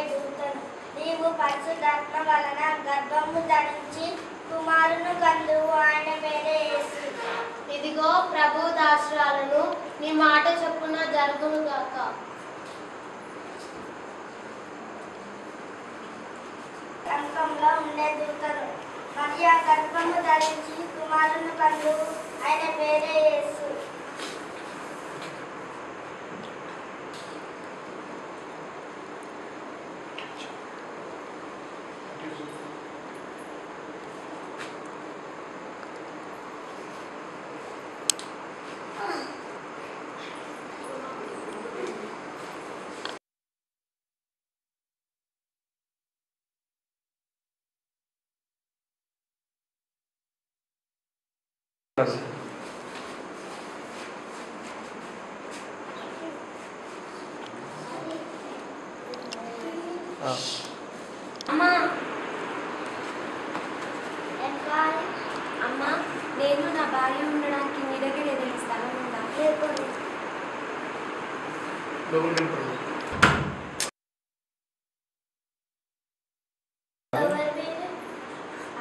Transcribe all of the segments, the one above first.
దూతను. నీవు పరిశుద్ధాత్మ వలన గర్భము ధరించి కుమారుని కందువు, ఆయన పేరే యేసు. ఇదిగో ప్రభు దాసురాలను, నీ మాట చొప్పున జరుగును గాక. కంకంలో ఉండే దూతను. మరియా గర్భము ధరించి కుమారుని కందువు, ఆయన పేరే యేసు. అమ్మా, నేను నా భార్య ఉండడానికి మీ దగ్గర ఏదైనా స్థలం ఉందా?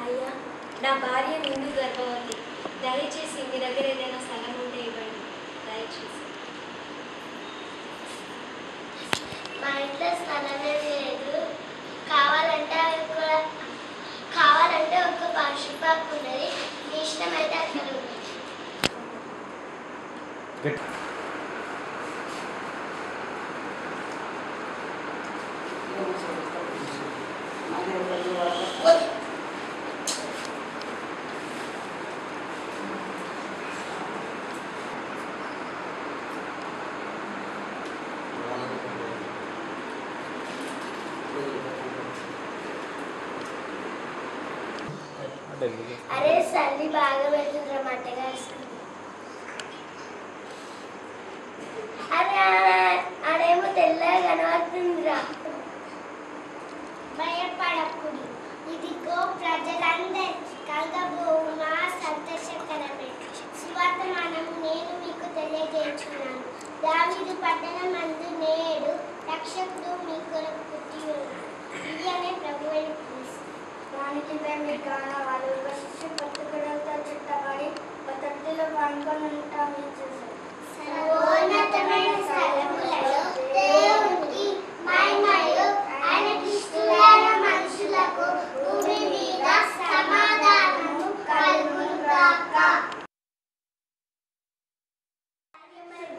అయ్యా, నా భార్య నిండు గర్భవతి. దయచేసి మీ దగ్గర ఏదైనా స్థలం ఉంటే ఇవ్వండి, దయచేసి. మా ఇంట్లో స్థలమే లేదు. కావాలంటే ఒక పశుపాకు ఉన్నది. మీ ఇష్టమైతే అక్కడ ఉంది. అరే చల్లి బాగా పెడుతుందిరా, మట్టగా అరే అదేమో తెల్లగా కనబడుతుందిరా. భయపడకుడి, ఇదిగో ప్రజలందరికీ కలగబోవున సంతోషకరమే సువర్తమానము నేను మీకు తెలియజేస్తున్నాను. దావీదు పట్టణమందు నేడు రక్షకుడు మీ కొరకు పుట్టి ఉన్నాడు. ఇదియనే ప్రభువైన క్రీస్తు. దానికి మీరు కావాలి. ఒక శిష్యు పట్టుకడలతో చుట్టబడి ఒక తొట్టిలో పండుకొని ఉంటాం. సర్వోన్నతమైన స్థలములలో దేవునికి మహిమయు, ఆయనకి ఇష్టమైన మనుషులకు భూమి మీద సమాధానము కలుగును గాక.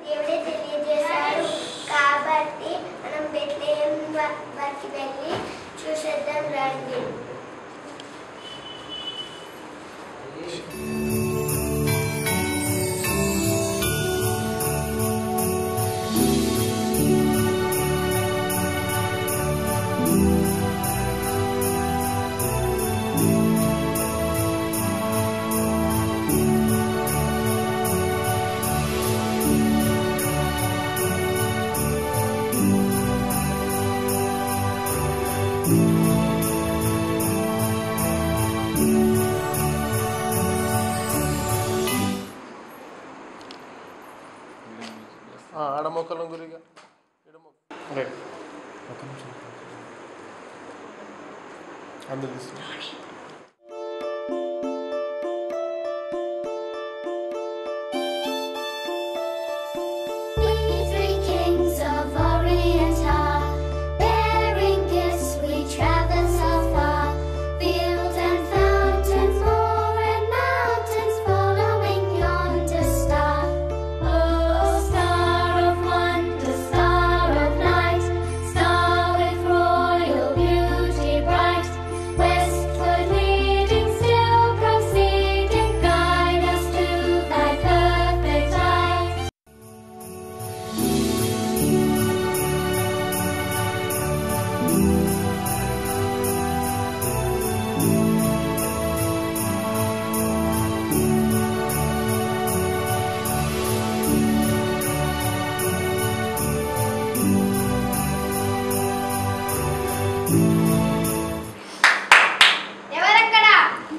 దేవుడే తెలియజేశాడు కాబట్టి మనం బెత్లెహేం వరకు వెళ్ళి చూసేద్దాం రండి. ఆడమొక్కలం గురిగా అందరు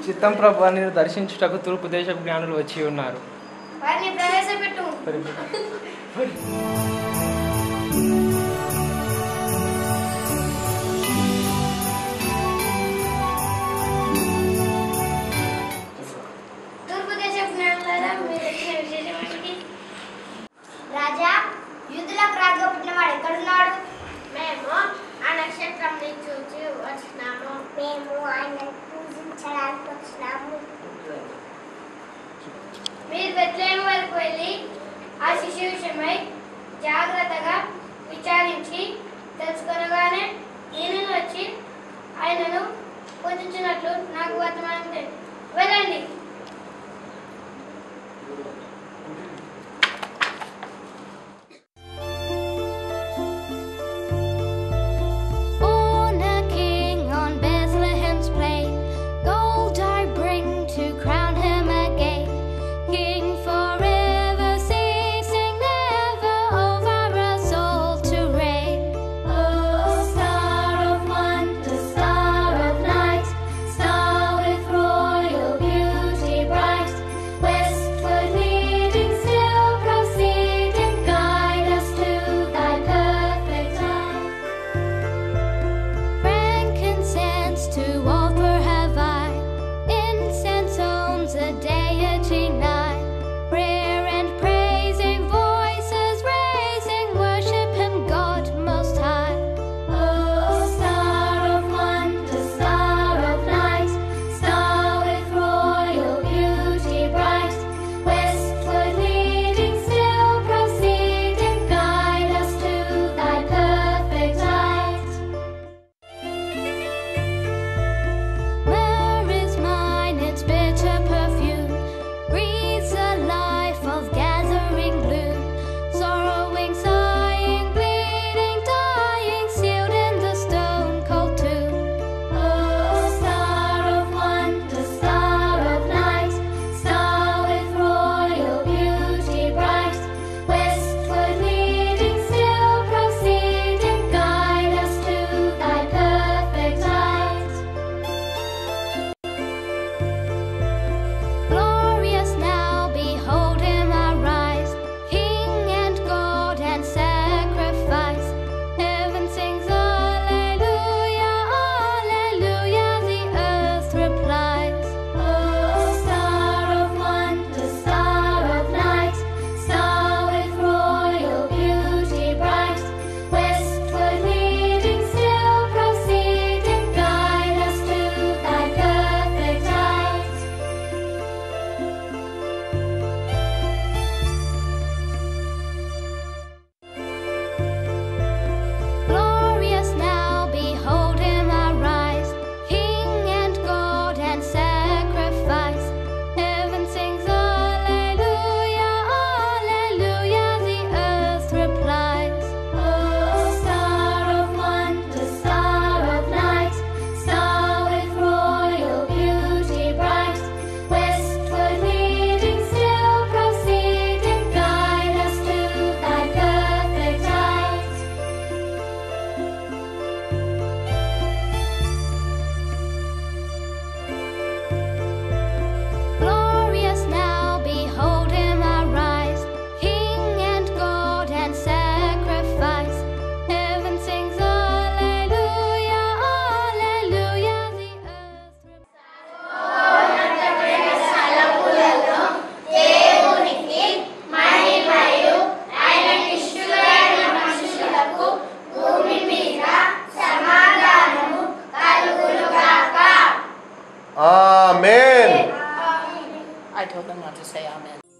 చిత్తం ప్రభు నిన్ను దర్శించుటకు తూర్పు దేశపు జ్ఞానులు వచ్చి ఉన్నారు. వారిని ప్రవేశపెట్టు. బెత్లెహేము వరకు వెళ్ళి ఆ శిశువు విషయమై జాగ్రత్తగా విచారించి తెలుసుకొనగానే నేను వచ్చి ఆయనను పూజించినట్లు నాకు వర్తమానం తెలియదు. వెళ్ళండి. Amen. I told them not to say amen.